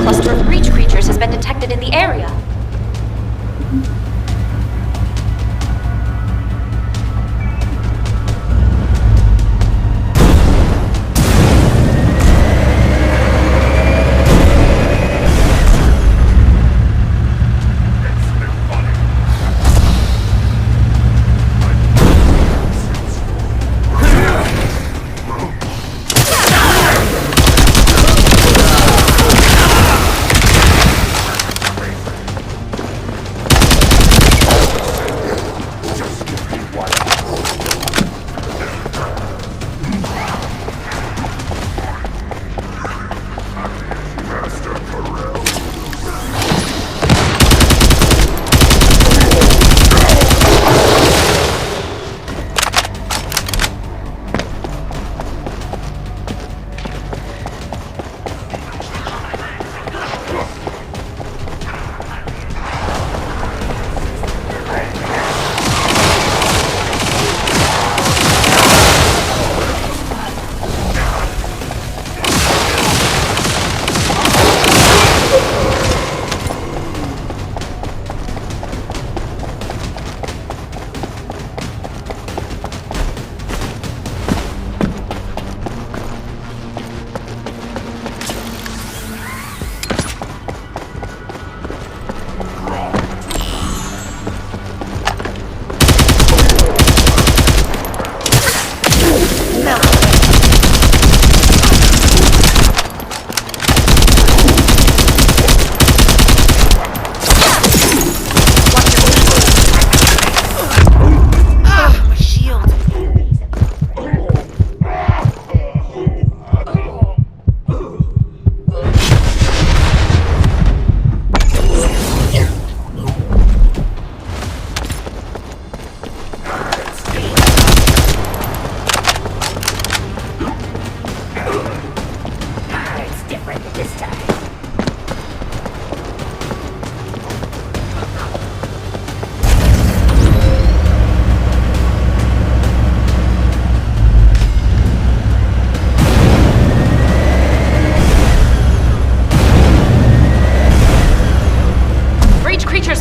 cluster of breach creatures has been detected in the area.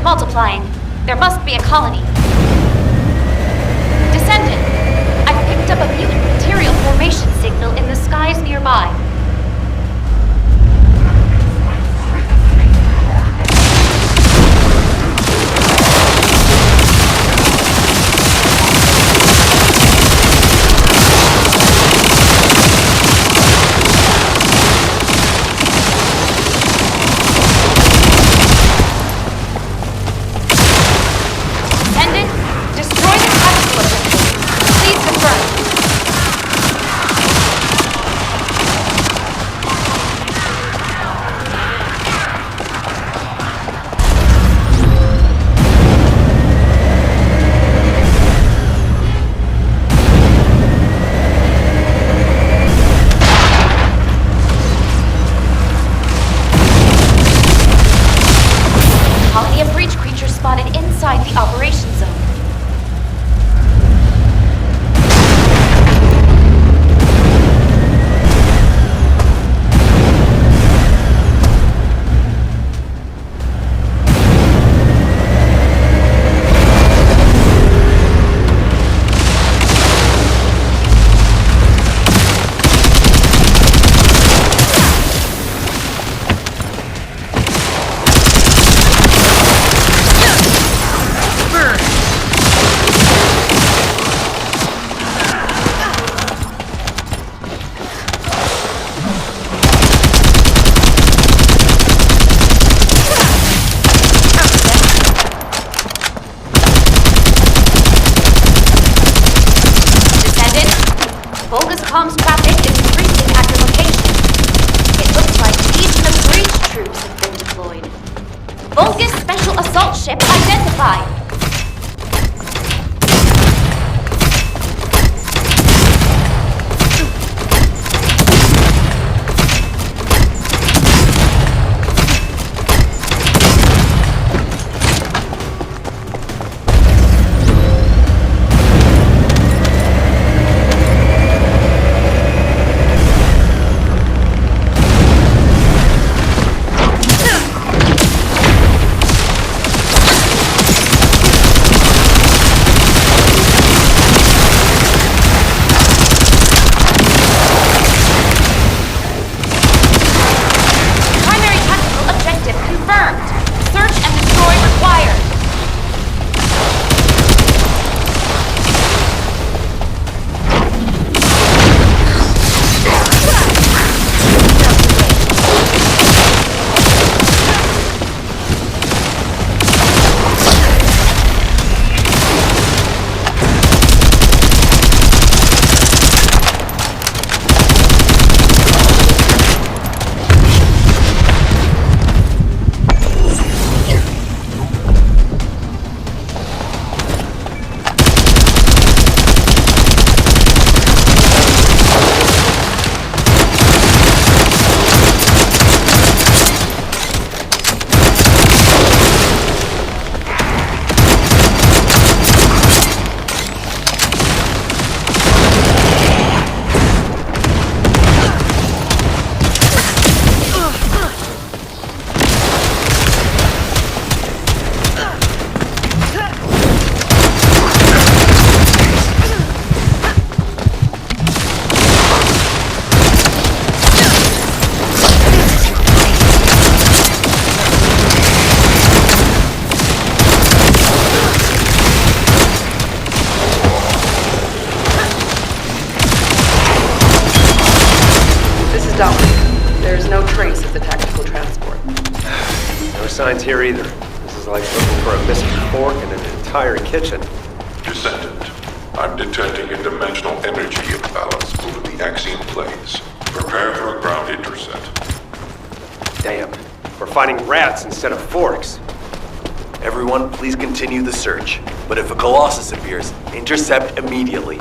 Multiplying. There must be a colony. Descendant, I've picked up a mutant material formation signal in the skies nearby. signs here either. This is like looking for a missing fork in an entire kitchen. Descendant, I'm detecting a dimensional energy imbalance over the Axiom planes. Prepare for a ground intercept. Damn, we're finding rats instead of forks. Everyone, please continue the search. But if a Colossus appears, intercept immediately.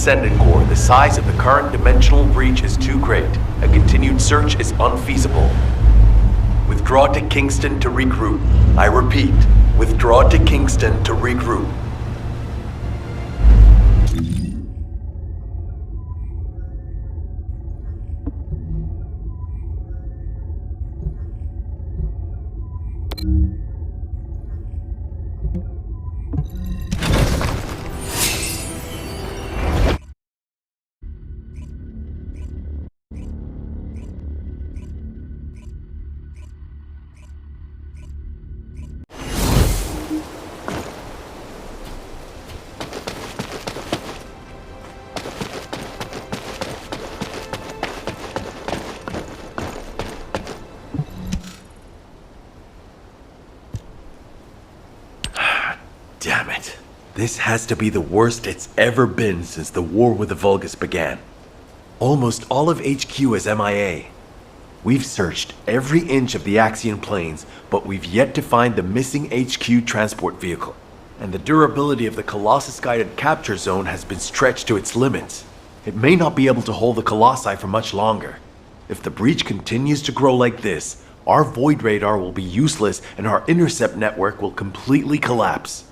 Descendant core, the size of the current dimensional breach is too great. A continued search is unfeasible. Withdraw to Kingston to regroup. I repeat, withdraw to Kingston to regroup. Damn it. This has to be the worst it's ever been since the war with the Vulgus began. Almost all of HQ is MIA. We've searched every inch of the Axion plains, but we've yet to find the missing HQ transport vehicle. And the durability of the Colossus-guided capture zone has been stretched to its limits. It may not be able to hold the Colossi for much longer. If the breach continues to grow like this, our void radar will be useless and our intercept network will completely collapse.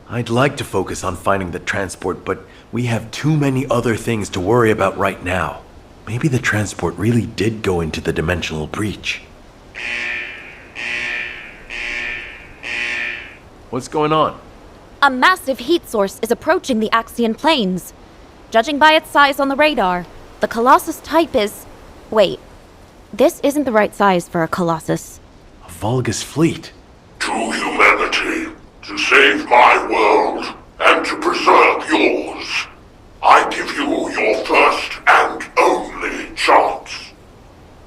I'd like to focus on finding the transport, but we have too many other things to worry about right now. Maybe the transport really did go into the dimensional breach. What's going on? A massive heat source is approaching the Axian plains. Judging by its size on the radar, the Colossus type is... Wait, this isn't the right size for a Colossus. A Vulgus fleet. To humanity, to save my world, and to preserve yours, I give you your first and only chance.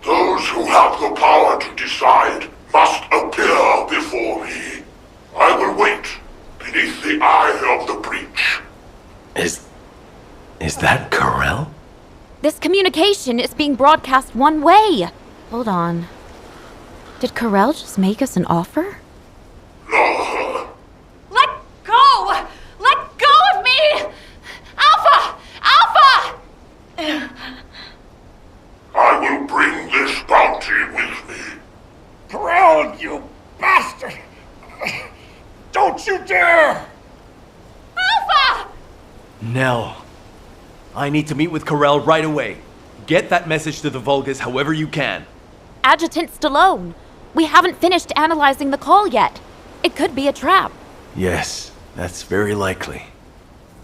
Those who have the power to decide must appear before me. I will wait beneath the eye of the breach. Is that Karel? This communication is being broadcast one way. Hold on. Did Karel just make us an offer? No. Let go! Let go of me! Alpha! Alpha! I will bring this bounty with me. Karel, you bastard! Don't you dare! Alpha! Nell. I need to meet with Karel right away. Get that message to the Vulgus however you can. Adjutant Stallone, we haven't finished analyzing the call yet. It could be a trap. Yes, that's very likely.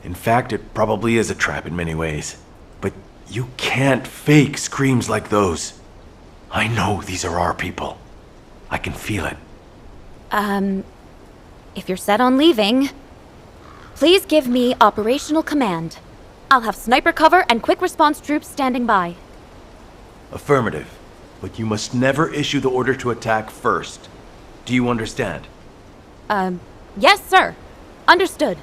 In fact, it probably is a trap in many ways. But you can't fake screams like those. I know these are our people. I can feel it. If you're set on leaving, please give me operational command. I'll have sniper cover and quick response troops standing by. Affirmative. But you must never issue the order to attack first. Do you understand? Yes, sir. Understood.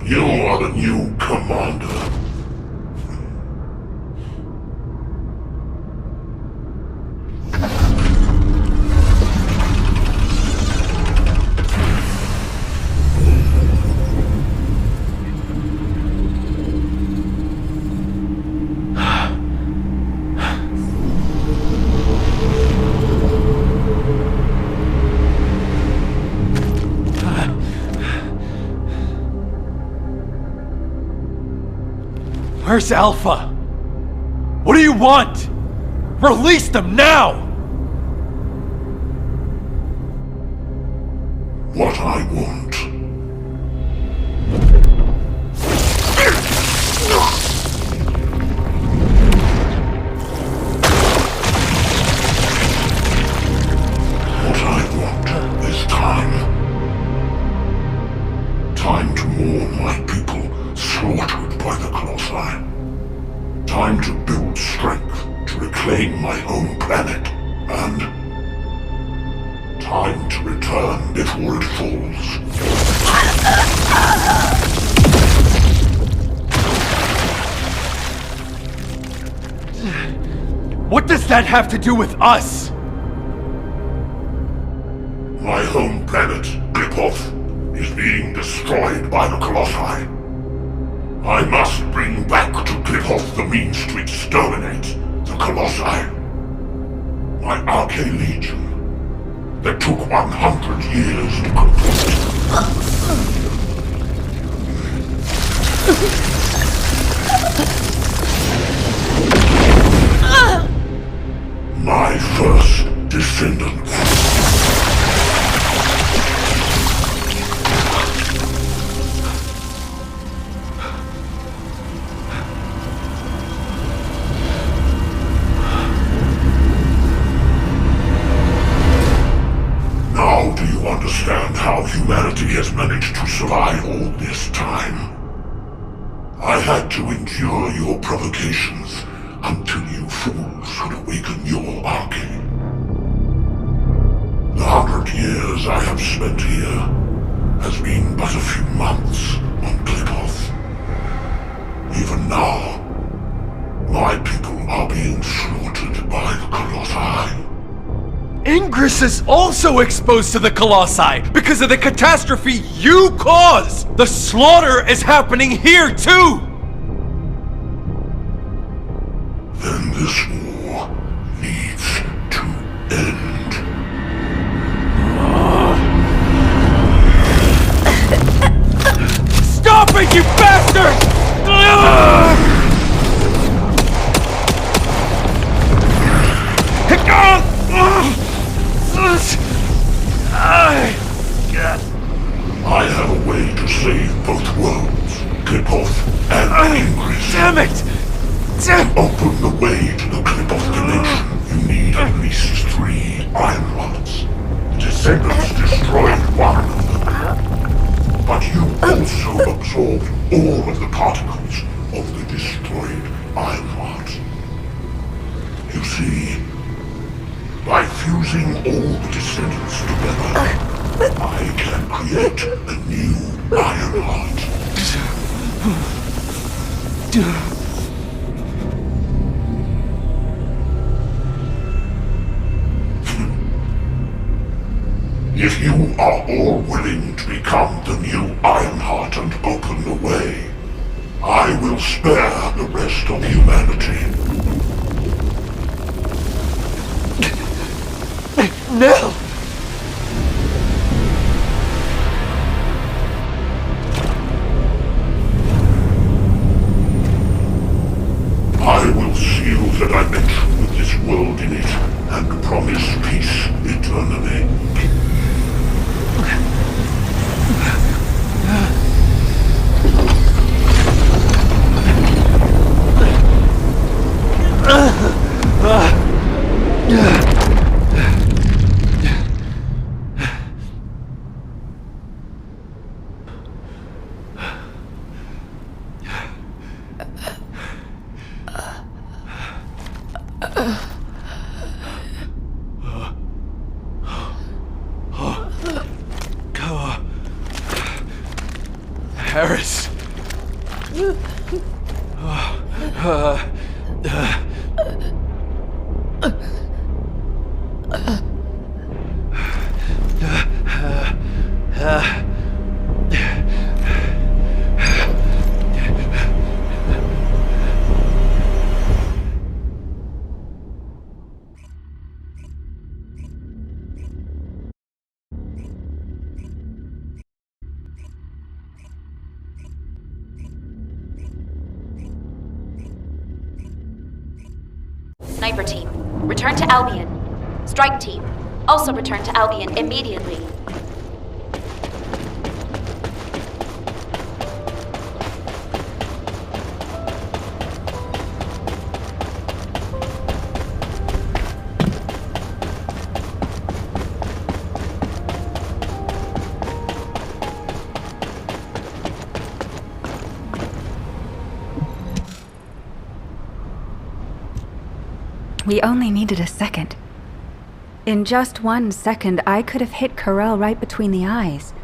You are the new commander. Where's Alpha? What do you want? Release them now! What I want. What I want is time. Time to mourn my people slaughtered by the Colossi. Time to build strength to reclaim my own planet, and time to return before it falls. What does that have to do with us? My home planet, Griphoth, is being destroyed by the Colossi. I must bring back to Griphoth the means to exterminate the Colossi. My Arche Legion that took 100 years to complete. My first descendant. Now do you understand how humanity has managed to survive all this time? I had to endure your provocations until you fools could awaken your arcane. The 100 years I have spent here has been but a few months on Kliphoth. Even now, my people are being slaughtered by the Colossi. Ingress is also exposed to the Colossi because of the catastrophe you caused! The slaughter is happening here too! Then this war needs to end. Stop it, you bastard! I have a way to save both worlds, Kliphoth and Ingress. Damn it! To open the way to the Kliphoth dimension, you need at least 3 iron rods. Descendants destroyed one of them. But you also absorbed all of the particles of the destroyed iron rods. You see, by fusing all the descendants together, I can create a new iron heart. If you are all willing to become the new Ironheart and open the way, I will spare the rest of humanity. No! I will seal the dimension with this world in it and promise peace eternally. Harris. Sniper team, return to Albion. Strike team, also return to Albion immediately. We only needed a second. In just 1 second, I could have hit Karel right between the eyes.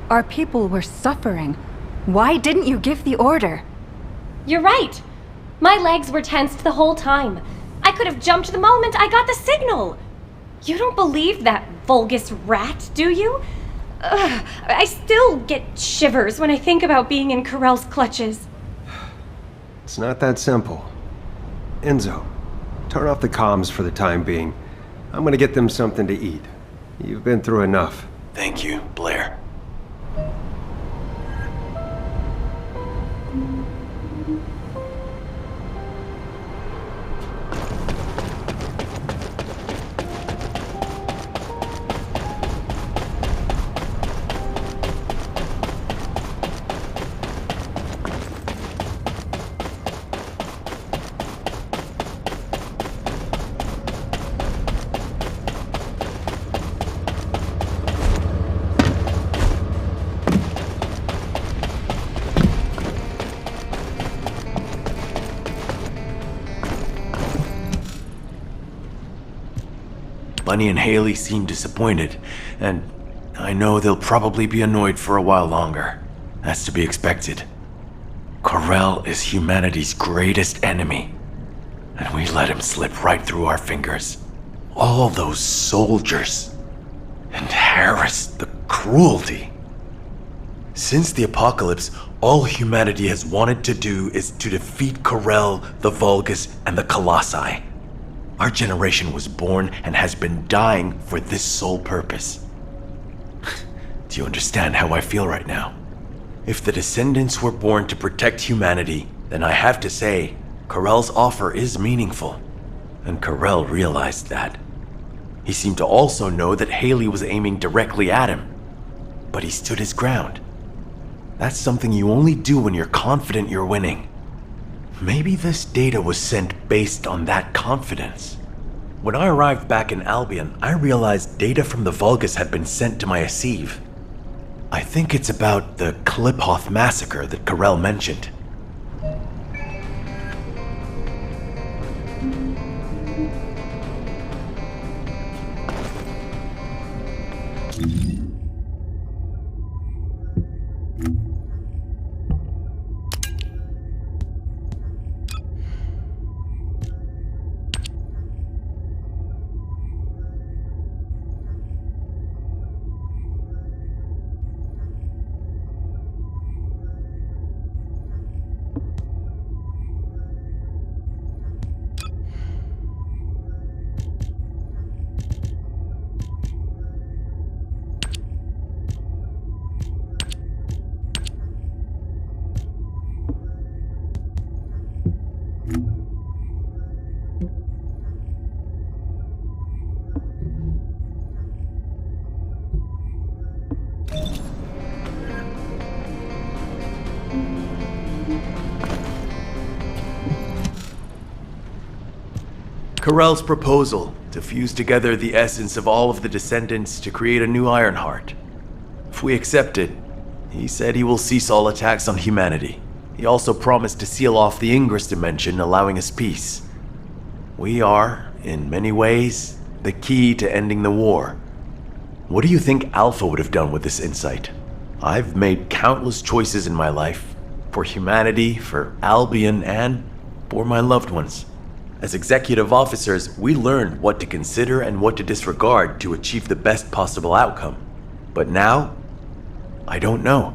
Our people were suffering. Why didn't you give the order? You're right. My legs were tensed the whole time. I could have jumped the moment I got the signal. You don't believe that Vulgus rat, do you? Ugh, I still get shivers when I think about being in Karel's clutches. It's not that simple. Enzo, turn off the comms for the time being. I'm gonna get them something to eat. You've been through enough. Thank you, Blair. Bunny and Haley seem disappointed, and I know they'll probably be annoyed for a while longer. That's to be expected. Corel is humanity's greatest enemy, and we let him slip right through our fingers. All those soldiers. And Harris, the cruelty. Since the apocalypse, all humanity has wanted to do is to defeat Corel, the Vulgus, and the Colossi. Our generation was born and has been dying for this sole purpose. Do you understand how I feel right now? If the Descendants were born to protect humanity, then I have to say, Corel's offer is meaningful. And Corel realized that. He seemed to also know that Haley was aiming directly at him. But he stood his ground. That's something you only do when you're confident you're winning. Maybe this data was sent based on that confidence. When I arrived back in Albion, I realized data from the Vulgus had been sent to my Asive. I think it's about the Kliphoth massacre that Corel mentioned. Corel's proposal to fuse together the essence of all of the Descendants to create a new Ironheart. If we accept it, he said he will cease all attacks on humanity. He also promised to seal off the Ingress dimension, allowing us peace. We are, in many ways, the key to ending the war. What do you think Alpha would have done with this insight? I've made countless choices in my life, for humanity, for Albion, and for my loved ones. As executive officers, we learned what to consider and what to disregard to achieve the best possible outcome. But now, I don't know.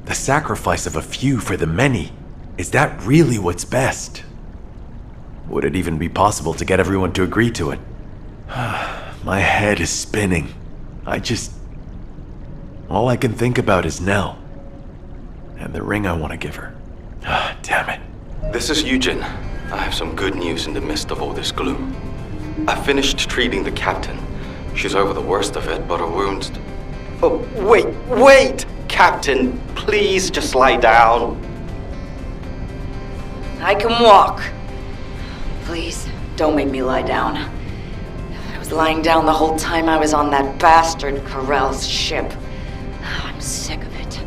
The sacrifice of a few for the many, is that really what's best? Would it even be possible to get everyone to agree to it? My head is spinning. All I can think about is Nell. And the ring I want to give her. Damn it. This is Eugen. I have some good news in the midst of all this gloom. I finished treating the captain. She's over the worst of it, but her wounds... Oh, wait! Captain, please just lie down. I can walk. Please, don't make me lie down. I was lying down the whole time I was on that bastard Corel's ship. I'm sick of it.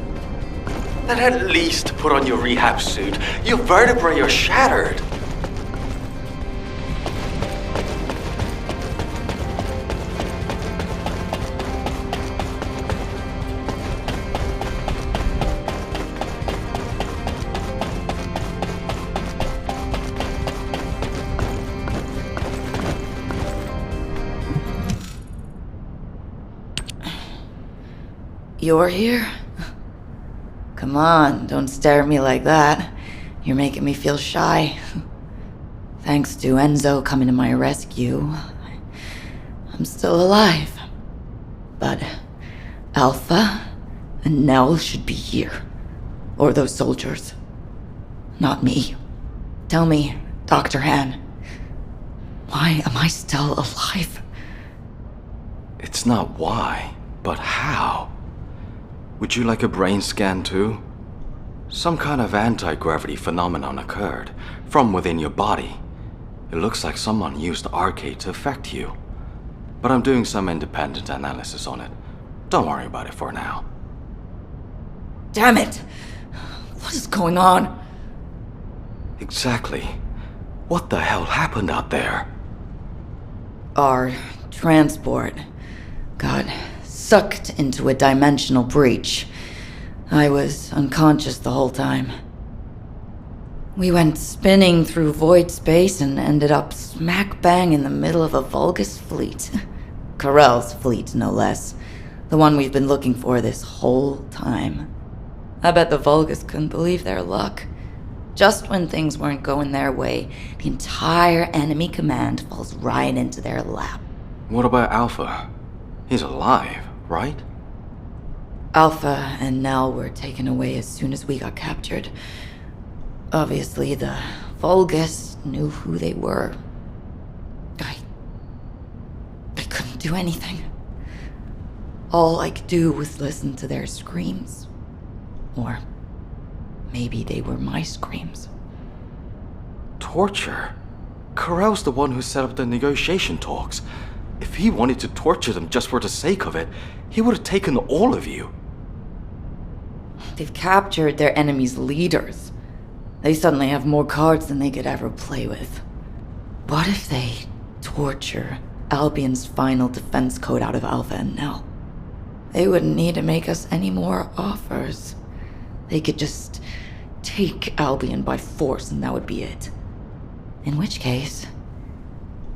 Then at least put on your rehab suit. Your vertebrae are shattered. You're here? Come on, don't stare at me like that. You're making me feel shy. Thanks to Enzo coming to my rescue, I'm still alive. But Alpha and Nell should be here. Or those soldiers. Not me. Tell me, Dr. Han, why am I still alive? It's not why, but how. Would you like a brain scan too? Some kind of anti-gravity phenomenon occurred from within your body. It looks like someone used the arcade to affect you. But I'm doing some independent analysis on it. Don't worry about it for now. Damn it! What is going on? Exactly. What the hell happened out there? Our transport got sucked into a dimensional breach. I was unconscious the whole time. We went spinning through void space and ended up smack bang in the middle of a Vulgus fleet. Karel's fleet, no less. The one we've been looking for this whole time. I bet the Vulgus couldn't believe their luck. Just when things weren't going their way, the entire enemy command falls right into their lap. What about Alpha? He's alive, right? Alpha and Nell were taken away as soon as we got captured. Obviously, the Vulgus knew who they were. I couldn't do anything. All I could do was listen to their screams. Or maybe they were my screams. Torture? Karel's the one who set up the negotiation talks. If he wanted to torture them just for the sake of it, he would have taken all of you. They've captured their enemy's leaders. They suddenly have more cards than they could ever play with. What if they torture Albion's final defense code out of Alpha and Nell? They wouldn't need to make us any more offers. They could just take Albion by force and that would be it. In which case,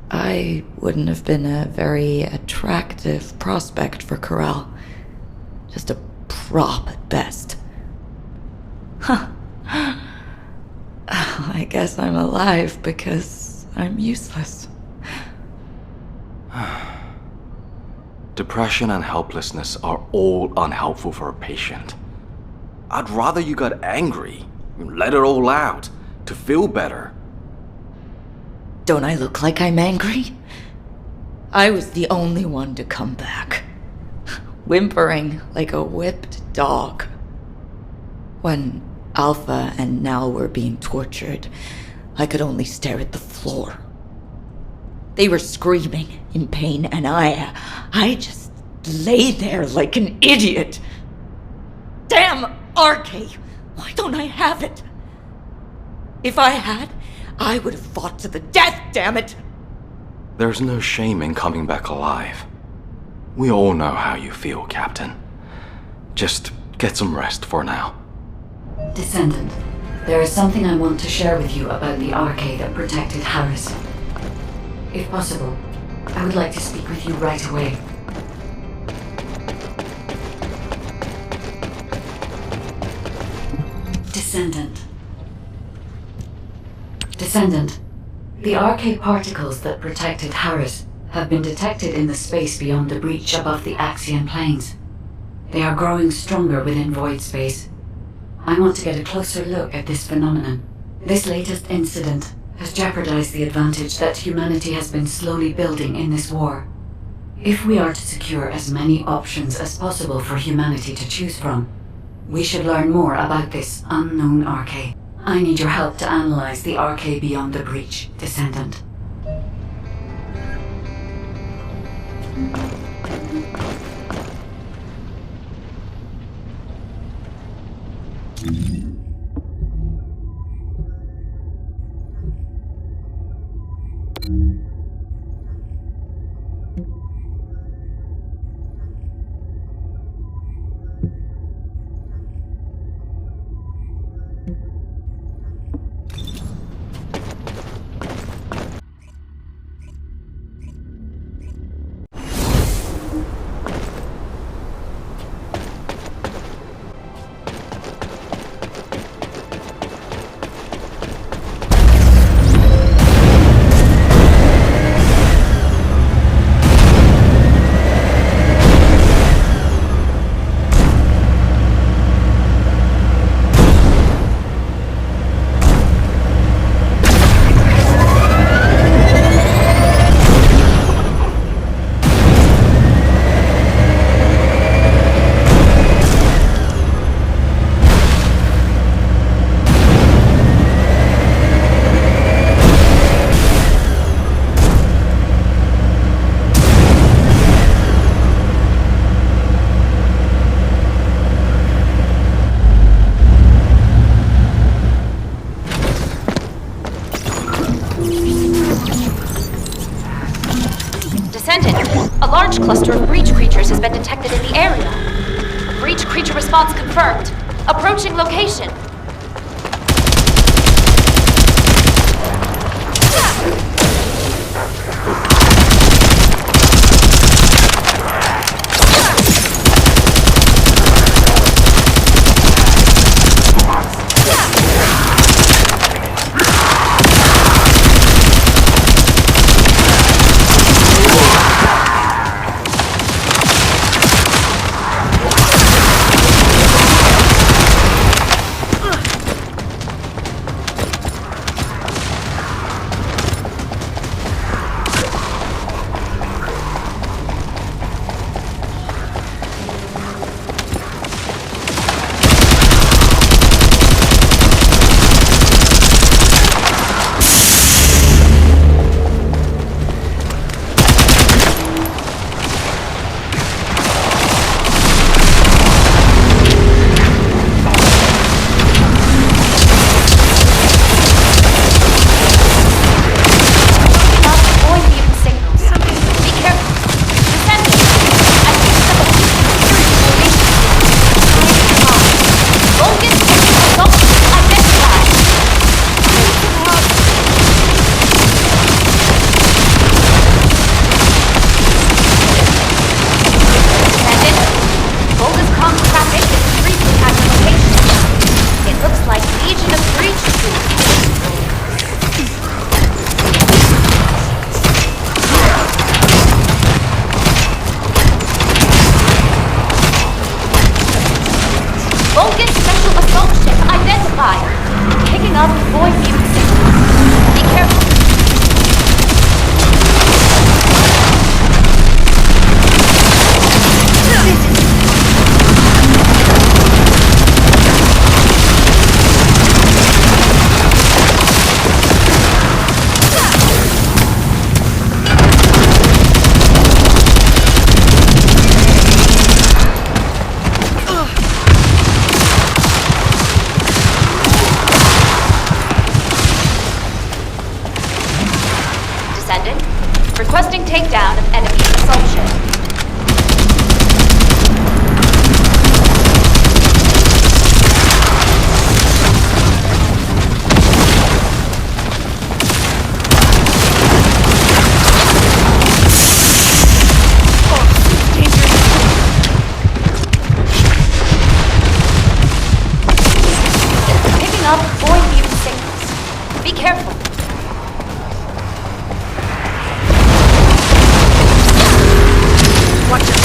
I wouldn't have been a very attractive prospect for Karel. Just a prop at best. Huh. I guess I'm alive because I'm useless. Depression and helplessness are all unhelpful for a patient. I'd rather you got angry, let it all out, to feel better. Don't I look like I'm angry? I was the only one to come back, whimpering like a whipped dog. When Alpha and Nell were being tortured, I could only stare at the floor. They were screaming in pain, and I just lay there like an idiot. Damn RK! Why don't I have it? If I had, I would have fought to the death, damn it! There's no shame in coming back alive. We all know how you feel, Captain. Just get some rest for now. Descendant, there is something I want to share with you about the arcade that protected Harris. If possible, I would like to speak with you right away. Descendant, the arcade particles that protected Harris have been detected in the space beyond the breach above the Axian plains. They are growing stronger within void space. I want to get a closer look at this phenomenon. This latest incident has jeopardized the advantage that humanity has been slowly building in this war. If we are to secure as many options as possible for humanity to choose from, we should learn more about this unknown arcade. I need your help to analyze the arcade beyond the breach, Descendant. response confirmed. Approaching location. Picking up void mutant signals. Be careful. Requesting takedown of enemy assault ship. Picking up void mutant signals. Be careful. Watch out.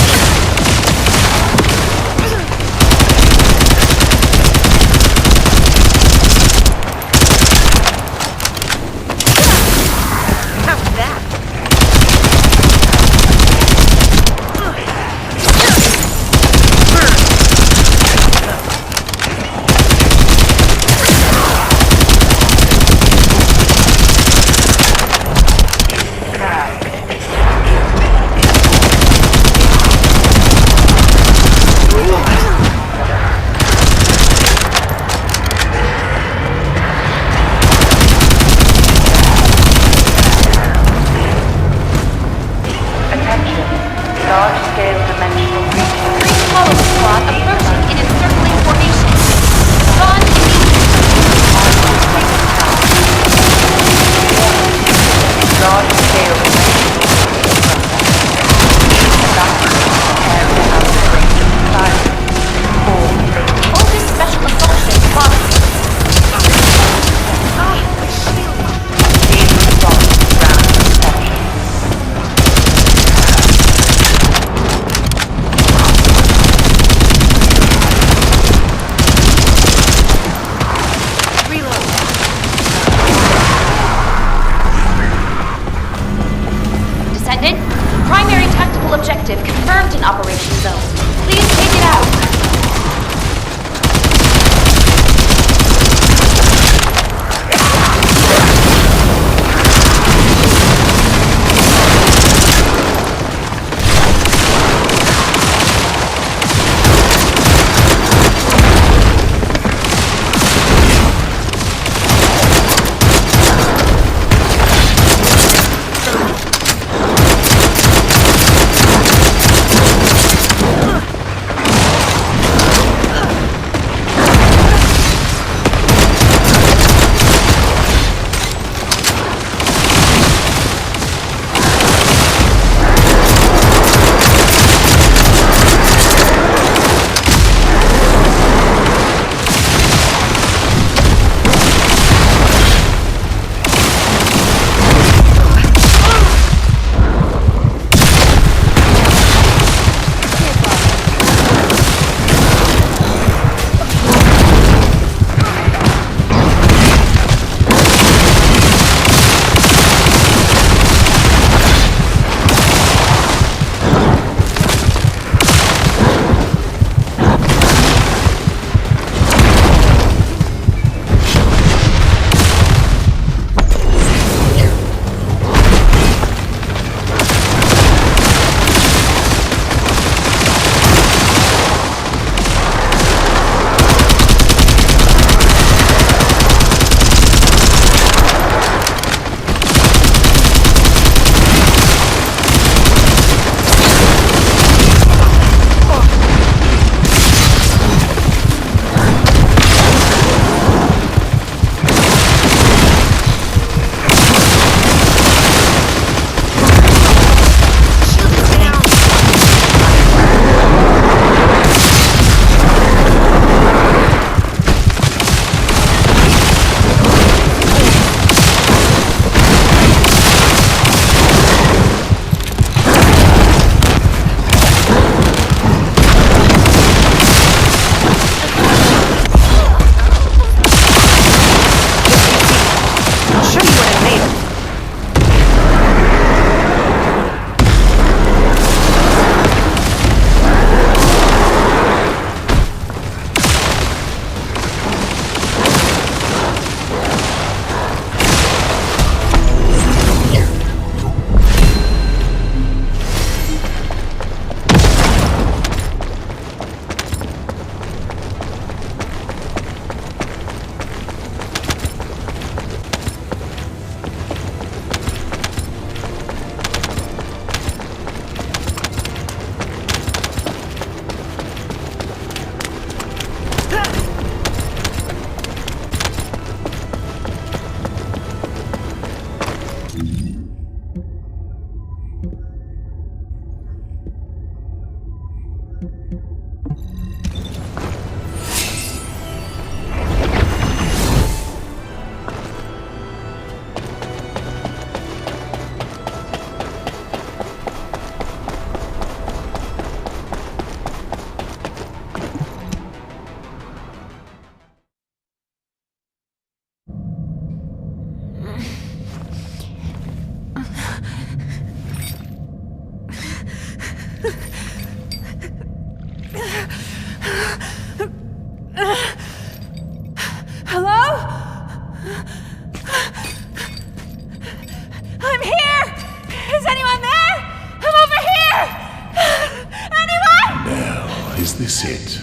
it?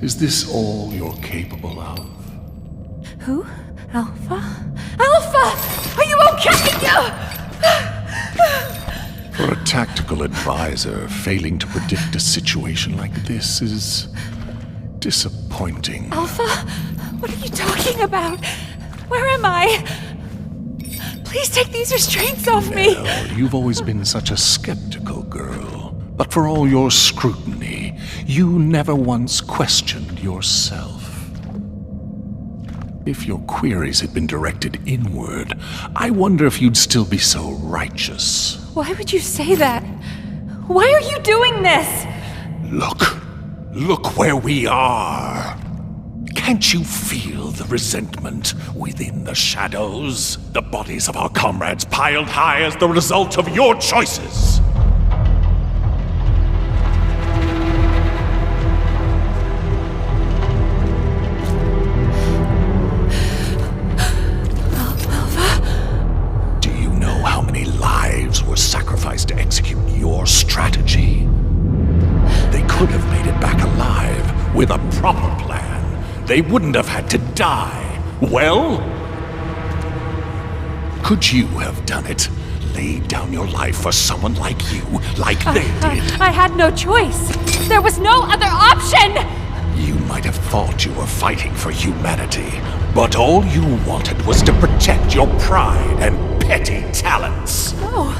Is this all you're capable of? Who? Alpha? Alpha! Are you okay? For a tactical advisor, failing to predict a situation like this is disappointing. Alpha? What are you talking about? Where am I? Please take these restraints off me. Well, you've always been such a skeptical girl. But for all your scrutiny, you never once questioned yourself. If your queries had been directed inward, I wonder if you'd still be so righteous. Why would you say that? Why are you doing this? Look where we are. Can't you feel the resentment within the shadows? The bodies of our comrades piled high as the result of your choices. Do you know how many lives were sacrificed to execute your strategy? They could have made it back alive with a proper plan. They wouldn't have had to die. Well, could you have done it? Laid down your life for someone like you, like they did? I had no choice. There was no other option! You might have thought you were fighting for humanity, but all you wanted was to protect your pride and petty talents. No,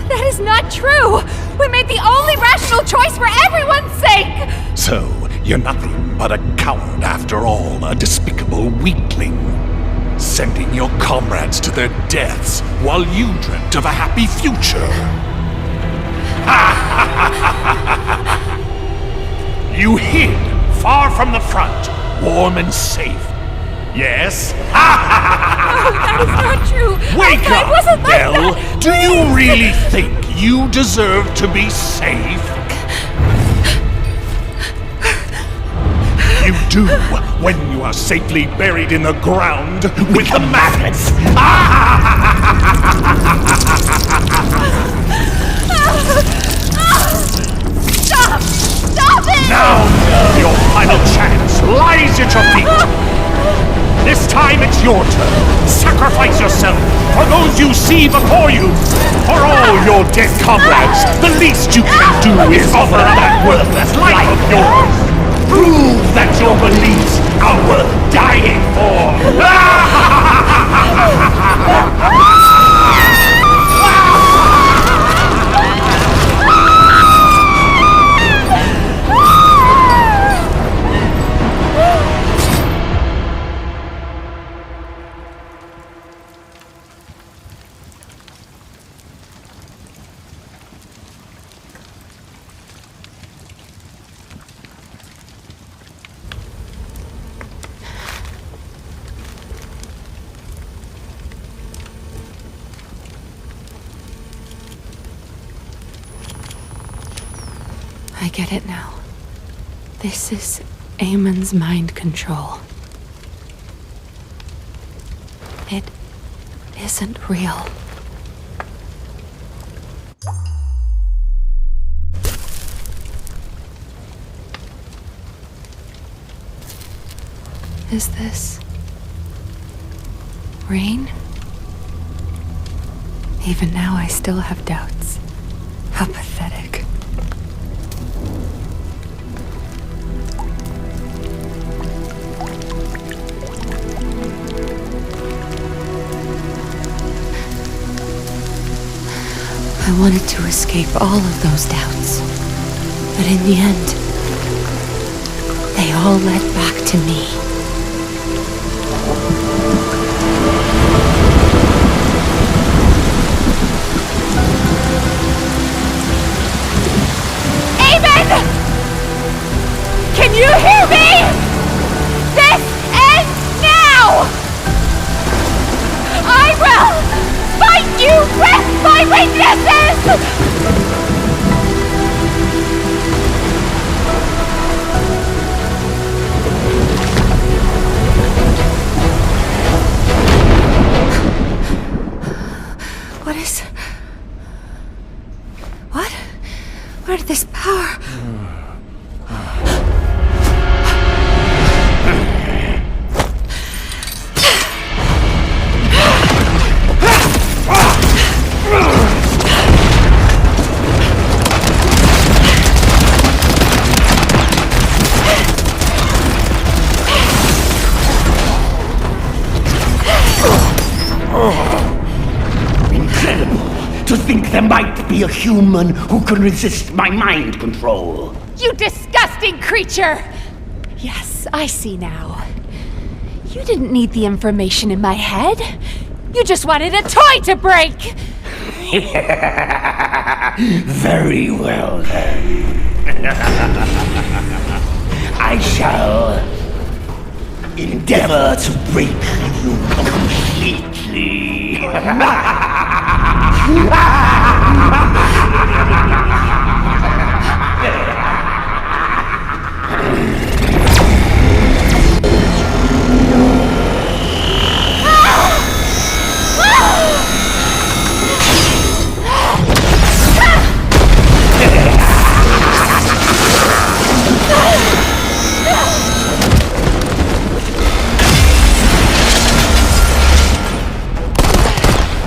that is not true! We made the only rational choice for everyone's sake! So, you're nothing but a coward after all, a despicable weakling. Sending your comrades to their deaths while you dreamt of a happy future. You hid far from the front, warm and safe. Yes? That is not true! Wake I up, wasn't like Belle! that. Do you really think you deserve to be safe? You do when you are safely buried in the ground with the maggots. Stop! Stop it! Now, your final chance lies at your feet. This time it's your turn. Sacrifice yourself for those you see before you. For all your dead comrades, the least you can do is offer that worthless life of yours. Prove that your beliefs are worth dying for! I get it now. This is Amon's mind control. It isn't real. Is this rain? Even now I still have doubts. How pathetic. I wanted to escape all of those doubts, but in the end, they all led back to me. Amon! Can you hear me? This ends now! I will fight you with my weaknesses! What is... What? Where did this power... be a human who can resist my mind control. You disgusting creature! Yes, I see now. You didn't need the information in my head. You just wanted a toy to break! Very well then. I shall endeavor to break you completely.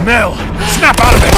Mel, snap out of it!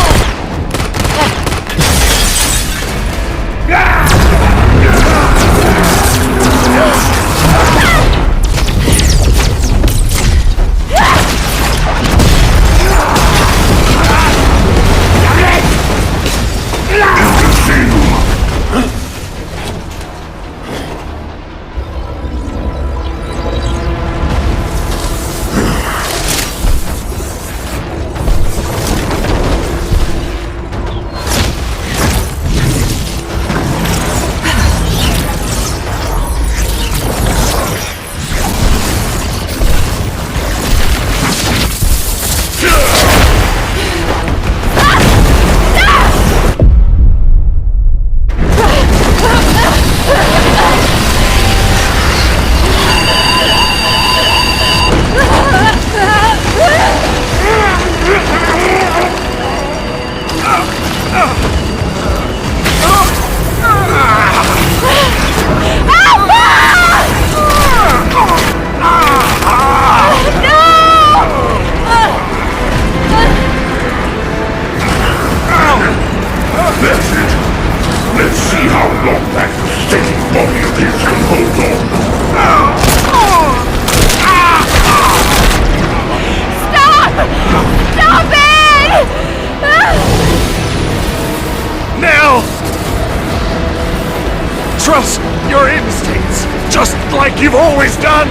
Trust your instincts, just like you've always done.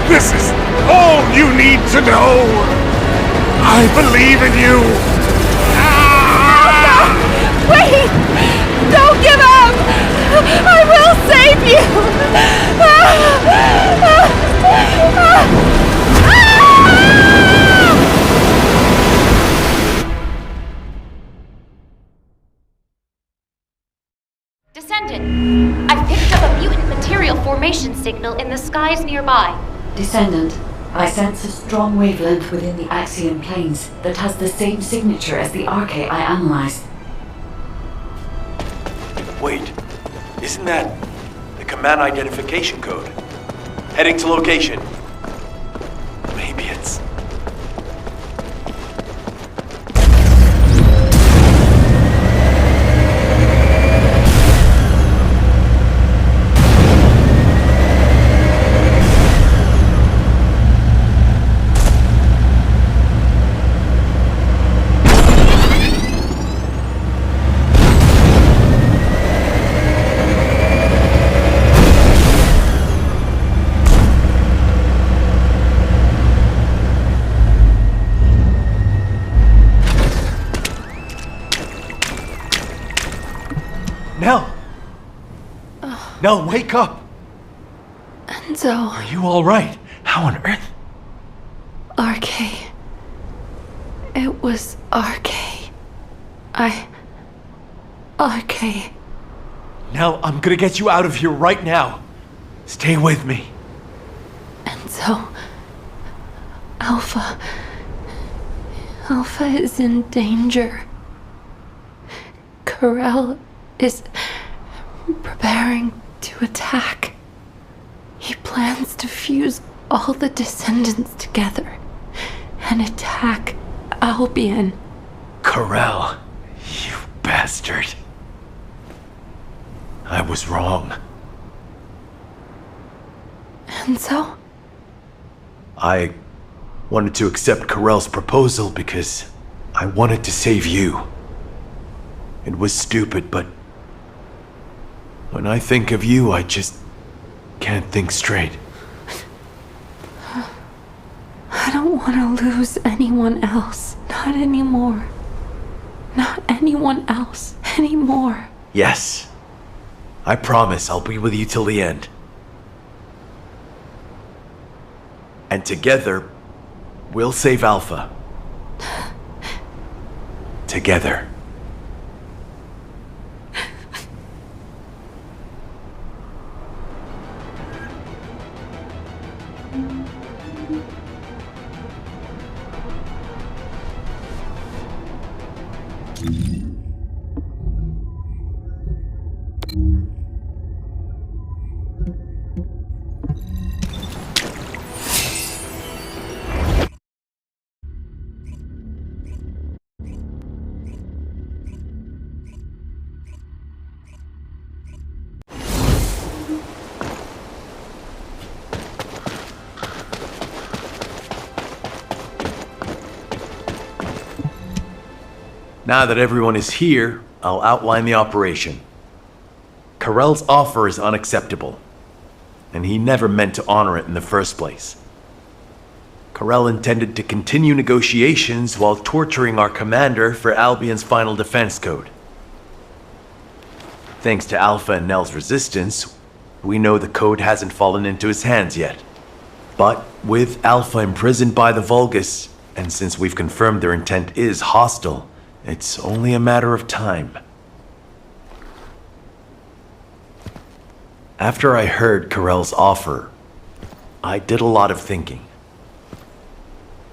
This is all you need to know. I believe in you. Wait! Don't give up! I will save you! Descendant, I've picked up a mutant material formation signal in the skies nearby. Descendant, I sense a strong wavelength within the Axion planes that has the same signature as the Arche I analyzed. Wait, isn't that the command identification code? Heading to location. Maybe it's... Nell! Nell, wake up! Enzo. Are you alright? How on earth? Arche. It was Arche. Arche. Nell, I'm gonna get you out of here right now. Stay with me. Enzo. Alpha. Alpha is in danger. Karel is preparing to attack. He plans to fuse all the descendants together and attack Albion. Karel, you bastard. I was wrong. Enzo? I wanted to accept Karel's proposal because I wanted to save you. It was stupid, but when I think of you, I just can't think straight. I don't want to lose anyone else. Not anymore. Not anyone else anymore. Yes. I promise I'll be with you till the end. And together, we'll save Alpha. Together. Now that everyone is here, I'll outline the operation. Karel's offer is unacceptable, and he never meant to honor it in the first place. Karel intended to continue negotiations while torturing our commander for Albion's final defense code. Thanks to Alpha and Nell's resistance, we know the code hasn't fallen into his hands yet. But with Alpha imprisoned by the Vulgus, and since we've confirmed their intent is hostile, it's only a matter of time. After I heard Karel's offer, I did a lot of thinking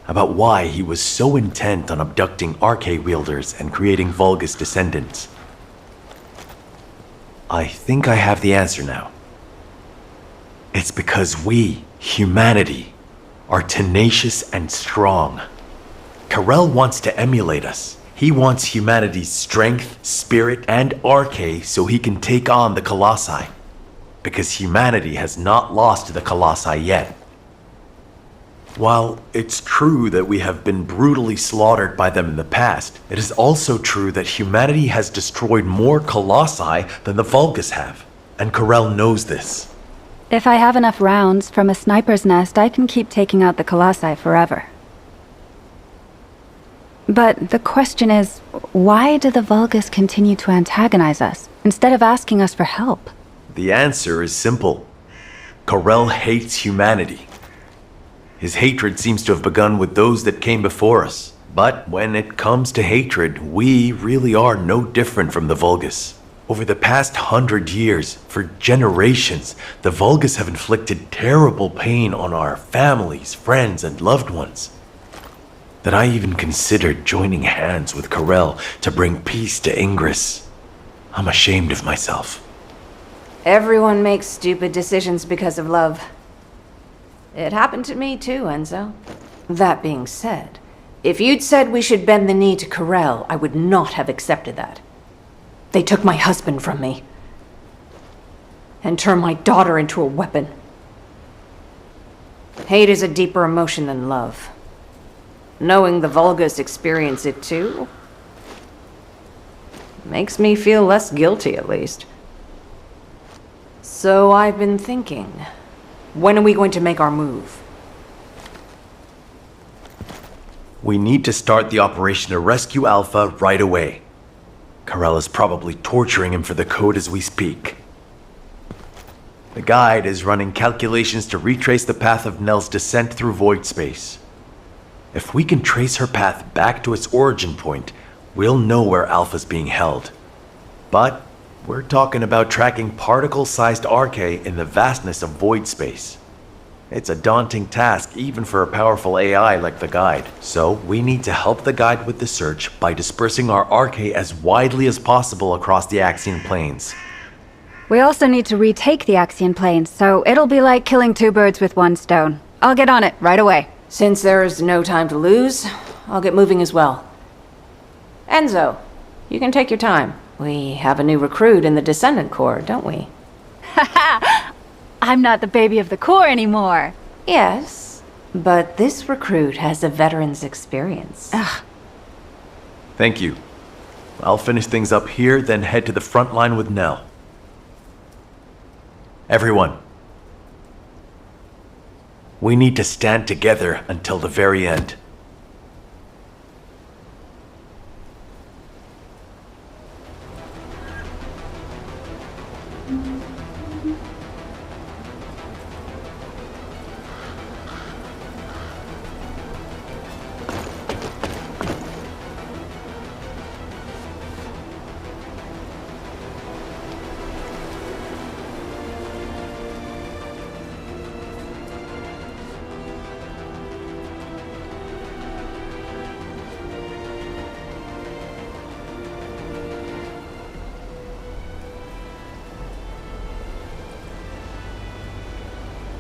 about why he was so intent on abducting RK wielders and creating Vulgus descendants. I think I have the answer now. It's because we, humanity, are tenacious and strong. Karel wants to emulate us. He wants humanity's strength, spirit, and RK so he can take on the Colossi. Because humanity has not lost to the Colossi yet. While it's true that we have been brutally slaughtered by them in the past, it is also true that humanity has destroyed more Colossi than the Vulgus have. And Karel knows this. If I have enough rounds from a sniper's nest, I can keep taking out the Colossi forever. But the question is, why do the Vulgus continue to antagonize us, instead of asking us for help? The answer is simple. Karel hates humanity. His hatred seems to have begun with those that came before us. But when it comes to hatred, we really are no different from the Vulgus. Over the past 100 years, for generations, the Vulgus have inflicted terrible pain on our families, friends, and loved ones. That I even considered joining hands with Karel to bring peace to Ingress. I'm ashamed of myself. Everyone makes stupid decisions because of love. It happened to me too, Enzo. That being said, if you'd said we should bend the knee to Karel, I would not have accepted that. They took my husband from me. And turned my daughter into a weapon. Hate is a deeper emotion than love. Knowing the Vulgus experience it too makes me feel less guilty, at least. So I've been thinking, when are we going to make our move? We need to start the operation to rescue Alpha right away. Karel is probably torturing him for the code as we speak. The guide is running calculations to retrace the path of Nell's descent through void space. If we can trace her path back to its origin point, we'll know where Alpha's being held. But we're talking about tracking particle-sized RK in the vastness of void space. It's a daunting task even for a powerful AI like the guide. So we need to help the guide with the search by dispersing our RK as widely as possible across the Axian plains. We also need to retake the Axian plains, so it'll be like killing two birds with one stone. I'll get on it right away. Since there's no time to lose, I'll get moving as well. Enzo, you can take your time. We have a new recruit in the Descendant Corps, don't we? Haha! I'm not the baby of the Corps anymore. Yes, but this recruit has a veteran's experience. Thank you. I'll finish things up here, then head to the front line with Nell. Everyone, we need to stand together until the very end.